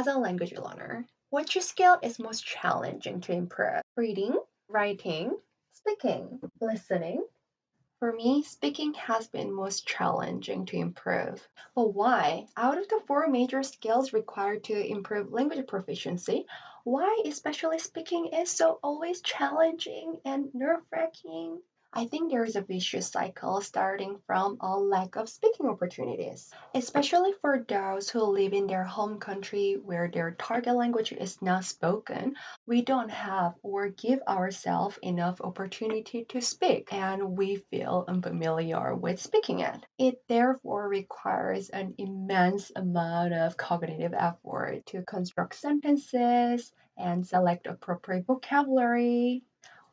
As a language learner, which skill is most challenging to improve? Reading, writing, speaking, listening? For me, speaking has been most challenging to improve. But why? Out of the four major skills required to improve language proficiency, why especially speaking is so always challenging and nerve-wracking? I think there is a vicious cycle starting from a lack of speaking opportunities, especially for those who live in their home country where their target language is not spoken. We don't have or give ourselves enough opportunity to speak, and we feel unfamiliar with speaking it. It therefore requires an immense amount of cognitive effort to construct sentences and select appropriate vocabulary,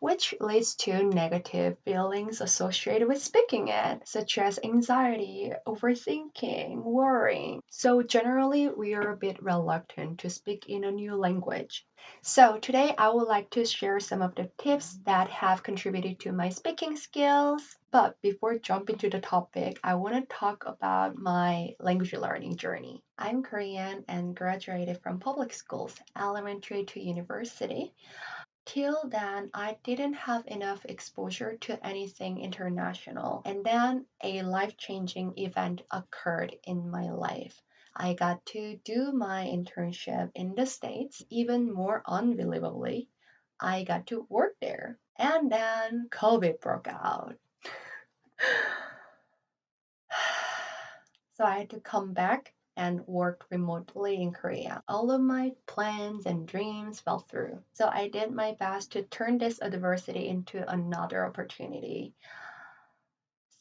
which leads to negative feelings associated with speaking it, such as anxiety, overthinking, worrying. So, generally, we are a bit reluctant to speak in a new language. So, today I would like to share some of the tips that have contributed to my speaking skills. But before jumping to the topic, I want to talk about my language learning journey. I'm Korean and graduated from public schools, elementary to university. Till then, I didn't have enough exposure to anything international. And then a life changing event occurred in my life. I got to do my internship in the States. Even more unbelievably, I got to work there. And then COVID broke out. So I had to come back and work remotely in Korea. All of my plans and dreams fell through. So I did my best to turn this adversity into another opportunity.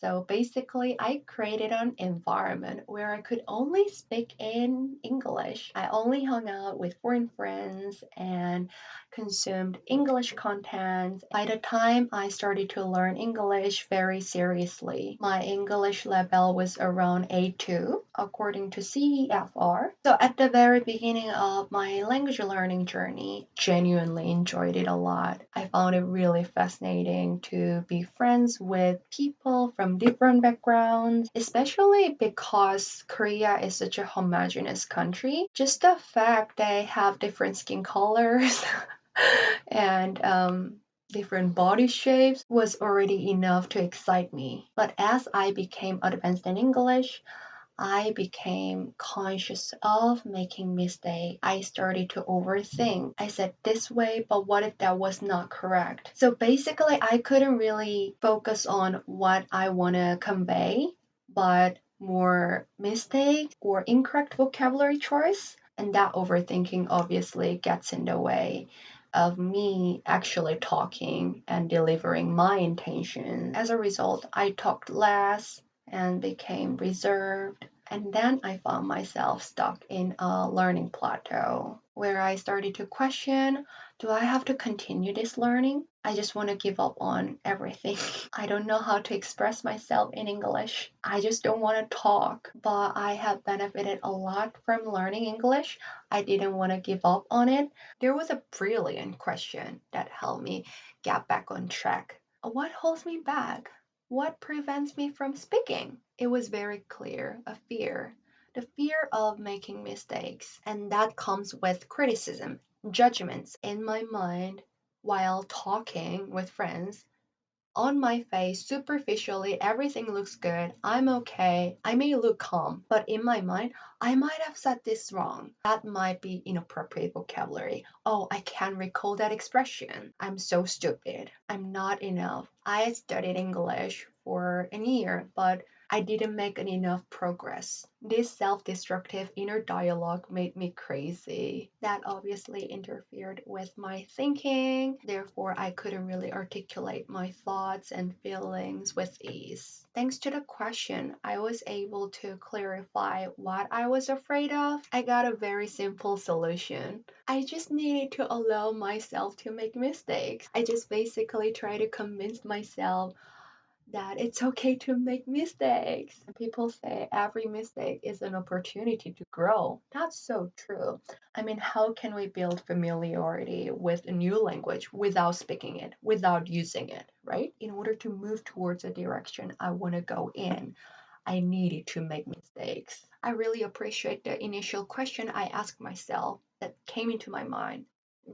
So basically, I created an environment where I could only speak in English. I only hung out with foreign friends and consumed English content. By the time I started to learn English very seriously, my English level was around A2 according to CEFR. So at the very beginning of my language learning journey, genuinely enjoyed it a lot. I found it really fascinating to be friends with people from different backgrounds, especially because Korea is such a homogeneous country. Just the fact they have different skin colors and different body shapes was already enough to excite me. But as I became advanced in English, I became conscious of making mistakes. I started to overthink. I said this way, but what if that was not correct? So basically, I couldn't really focus on what I want to convey, but more mistake or incorrect vocabulary choice. And that overthinking obviously gets in the way of me actually talking and delivering my intention. As a result, I talked less and became reserved. And then I found myself stuck in a learning plateau where I started to question, do I have to continue this learning? I just want to give up on everything. I don't know how to express myself in English. I just don't want to talk, but I have benefited a lot from learning English. I didn't want to give up on it. There was a brilliant question that helped me get back on track. What holds me back? What prevents me from speaking? It was very clear, a fear. The fear of making mistakes, and that comes with criticism, judgments in my mind while talking with friends. On my face, superficially, everything looks good. I'm okay. I may look calm, but in my mind, I might have said this wrong. That might be inappropriate vocabulary. Oh, I can't recall that expression. I'm so stupid. I'm not enough. I studied English for a year, but I didn't make enough progress. This self destructive inner dialogue made me crazy. That obviously interfered with my thinking, therefore, I couldn't really articulate my thoughts and feelings with ease. Thanks to the question, I was able to clarify what I was afraid of. I got a very simple solution. I just needed to allow myself to make mistakes. I just basically try to convince myself that it's okay to make mistakes. And people say every mistake is an opportunity to grow. That's so true. I mean, how can we build familiarity with a new language without speaking it, without using it, right? In order to move towards a direction I want to go in, I needed to make mistakes. I really appreciate the initial question I asked myself that came into my mind.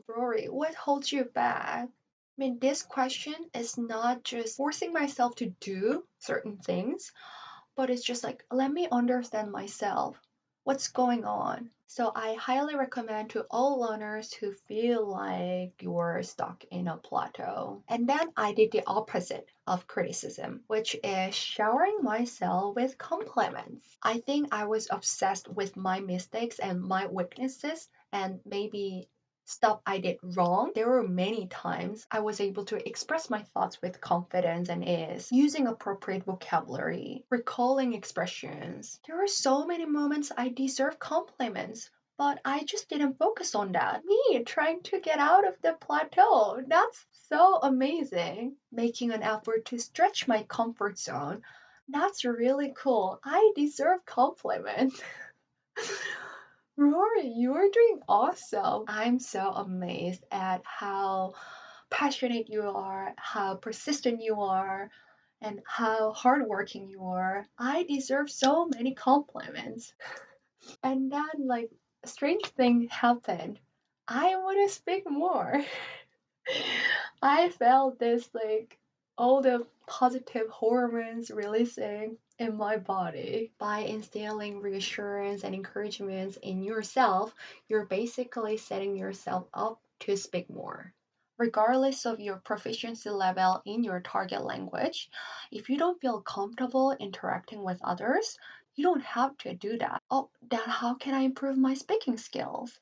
Rory, what holds you back? I mean, this question is not just forcing myself to do certain things, but it's just like, let me understand myself. What's going on? So I highly recommend to all learners who feel like you're stuck in a plateau. And then I did the opposite of criticism, which is showering myself with compliments. I think I was obsessed with my mistakes and my weaknesses and maybe stuff I did wrong. There were many times I was able to express my thoughts with confidence and ease, using appropriate vocabulary, recalling expressions. There were so many moments I deserve compliments, but I just didn't focus on that. Me trying to get out of the plateau. That's so amazing. Making an effort to stretch my comfort zone. That's really cool. I deserve compliments. Rory, you're doing awesome. I'm so amazed at how passionate you are, how persistent you are, and how hardworking you are. I deserve so many compliments. And then, like, a strange thing happened. I want to speak more. I felt this like all the positive hormones releasing in my body. By instilling reassurance and encouragement in yourself, you're basically setting yourself up to speak more. Regardless of your proficiency level in your target language, if you don't feel comfortable interacting with others, you don't have to do that. Oh, then how can I improve my speaking skills?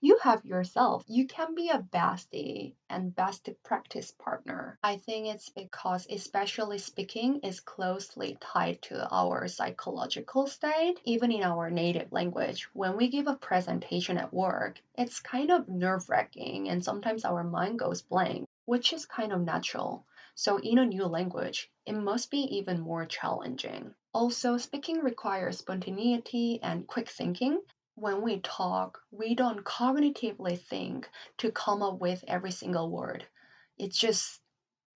You have yourself. You can be a bestie and best practice partner. I think it's because, especially speaking, is closely tied to our psychological state. Even in our native language, when we give a presentation at work, it's kind of nerve wracking and sometimes our mind goes blank, which is kind of natural. So, in a new language, it must be even more challenging. Also, speaking requires spontaneity and quick thinking. When we talk, we don't cognitively think to come up with every single word. It's just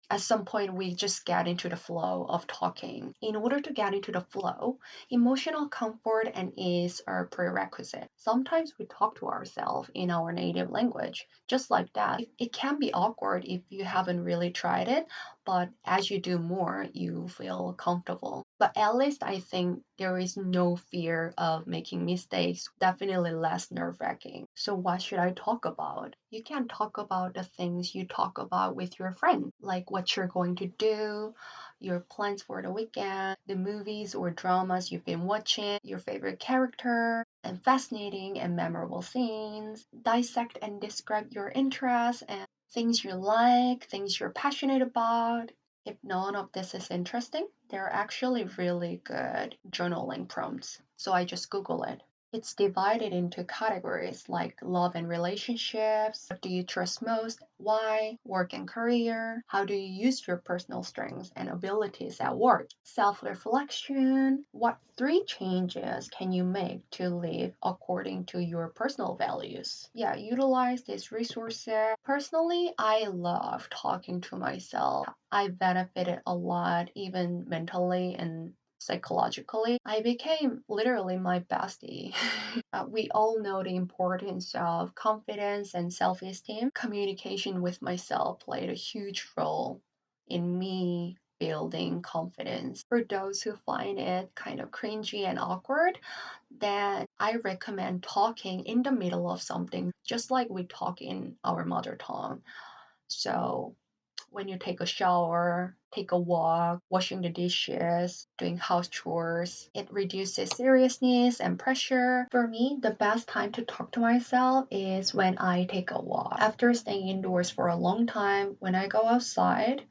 at some point we just get into the flow of talking. In order to get into the flow, emotional comfort and ease are prerequisite. Sometimes we talk to ourselves in our native language, just like that. It can be awkward if you haven't really tried it, but as you do more, you feel comfortable. But at least I think there is no fear of making mistakes, definitely less nerve wracking. So, what should I talk about? You can talk about the things you talk about with your friends, like what you're going to do, your plans for the weekend, the movies or dramas you've been watching, your favorite character, and fascinating and memorable scenes. Dissect and describe your interests and things you like, things you're passionate about. If none of this is interesting, there are actually really good journaling prompts. So I just Google it. It's divided into categories like love and relationships, what do you trust most, why, work and career, how do you use your personal strengths and abilities at work, self reflection, what three changes can you make to live according to your personal values. Yeah, utilize these resources. Personally, I love talking to myself. I benefited a lot, even mentally and psychologically. I became literally my bestie. We all know the importance of confidence and self esteem. Communication with myself played a huge role in me building confidence. For those who find it kind of cringy and awkward, then I recommend talking in the middle of something, just like we talk in our mother tongue. So when you take a shower, take a walk, washing the dishes, doing house chores. It reduces seriousness and pressure. For me, the best time to talk to myself is when I take a walk. After staying indoors for a long time, when I go outside,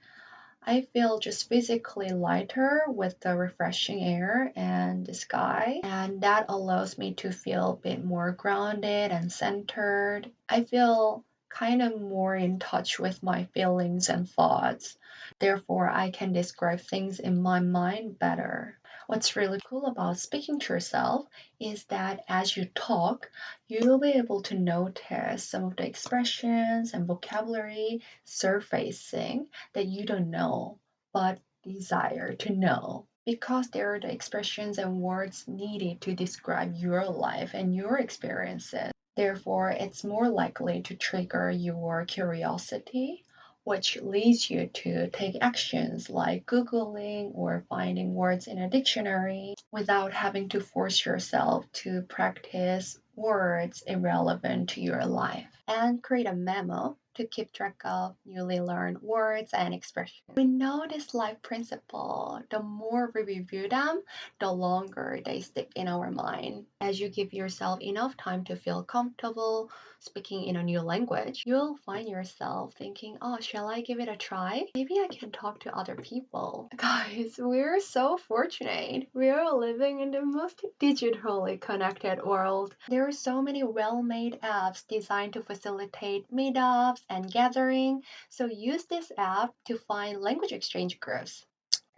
I feel just physically lighter with the refreshing air and the sky, and that allows me to feel a bit more grounded and centered. I feel kind of more in touch with my feelings and thoughts. Therefore, I can describe things in my mind better. What's really cool about speaking to yourself is that as you talk, you'll be able to notice some of the expressions and vocabulary surfacing that you don't know but desire to know. because they're the expressions and words needed to describe your life and your experiences. Therefore, it's more likely to trigger your curiosity, which leads you to take actions like Googling or finding words in a dictionary without having to force yourself to practice words irrelevant to your life. And create a memo to keep track of newly learned words and expressions. We know this life principle. The more we review them, the longer they stick in our mind. As you give yourself enough time to feel comfortable speaking in a new language, you'll find yourself thinking, oh, shall I give it a try? Maybe I can talk to other people. Guys, we're so fortunate. We're living in the most digitally connected world. There are so many well-made apps designed to facilitate meetups and gathering. So use this app to find language exchange groups.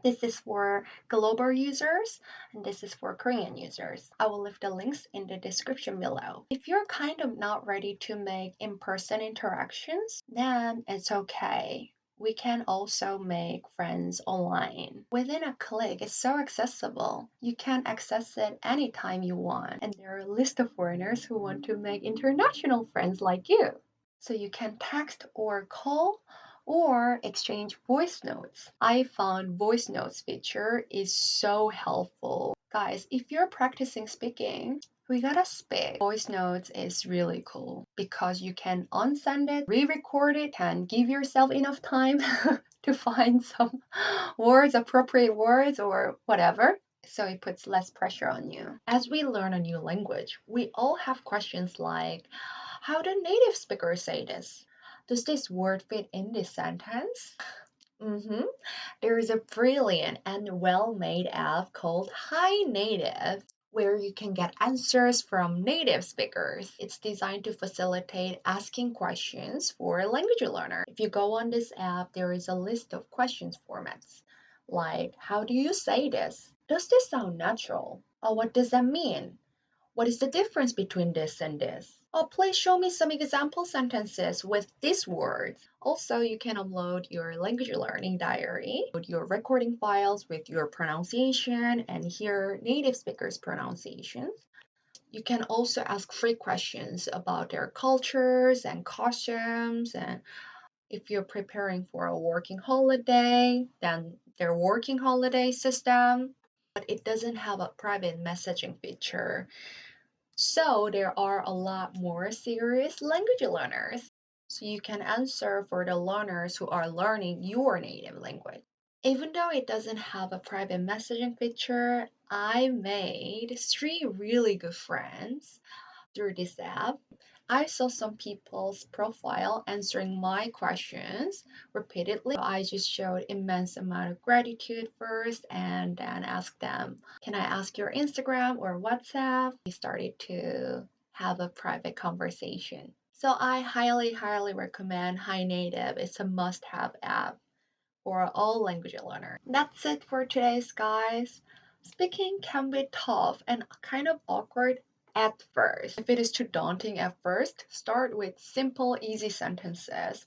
This is for global users and this is for Korean users. I will leave the links in the description below. If you're kind of not ready to make in-person interactions, then it's okay. We can also make friends online. Within a click, it's so accessible. You can access it anytime you want. And there are a list of foreigners who want to make international friends like you. So you can text or call or exchange voice notes. I found voice notes feature is so helpful. Guys, if you're practicing speaking, we gotta speak. Voice notes is really cool because you can unsend it, re-record it, and give yourself enough time to find some words, appropriate words or whatever. So it puts less pressure on you. As we learn a new language, we all have questions like, how do native speakers say this? Does this word fit in this sentence? Mm-hmm. There is a brilliant and well-made app called Hi Native where you can get answers from native speakers. It's designed to facilitate asking questions for language learners. If you go on this app, there is a list of questions formats like how do you say this? Does this sound natural? Or what does that mean? What is the difference between this and this? Oh, please show me some example sentences with these words. Also, you can upload your language learning diary, put your recording files with your pronunciation and hear native speakers' pronunciations. You can also ask free questions about their cultures and costumes, and if you're preparing for a working holiday, then their working holiday system. But it doesn't have a private messaging feature. So there are a lot more serious language learners. So you can answer for the learners who are learning your native language. Even though it doesn't have a private messaging feature, I made 3 really good friends through this app. I saw some people's profile answering my questions repeatedly. So I just showed immense amount of gratitude first and then asked them, can I ask your Instagram or WhatsApp? We started to have a private conversation. So I highly recommend Hi Native. It's a must-have app for all language learners. That's it for today's guys. Speaking can be tough and kind of awkward at first. If it is too daunting at first, start with simple, easy sentences.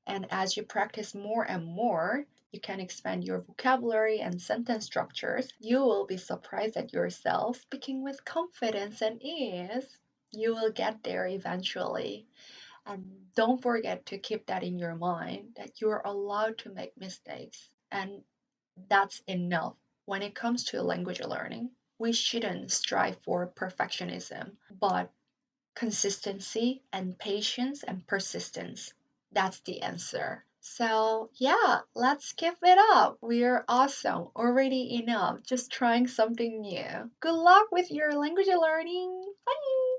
And as you practice more and more, you can expand your vocabulary and sentence structures. You will be surprised at yourself speaking with confidence and ease. You will get there eventually. And don't forget to keep that in your mind that you're allowed to make mistakes. And that's enough. When it comes to language learning, we shouldn't strive for perfectionism, but consistency and patience and persistence. That's the answer. So, yeah, let's keep it up. We're awesome, already enough, just trying something new. Good luck with your language learning. Bye!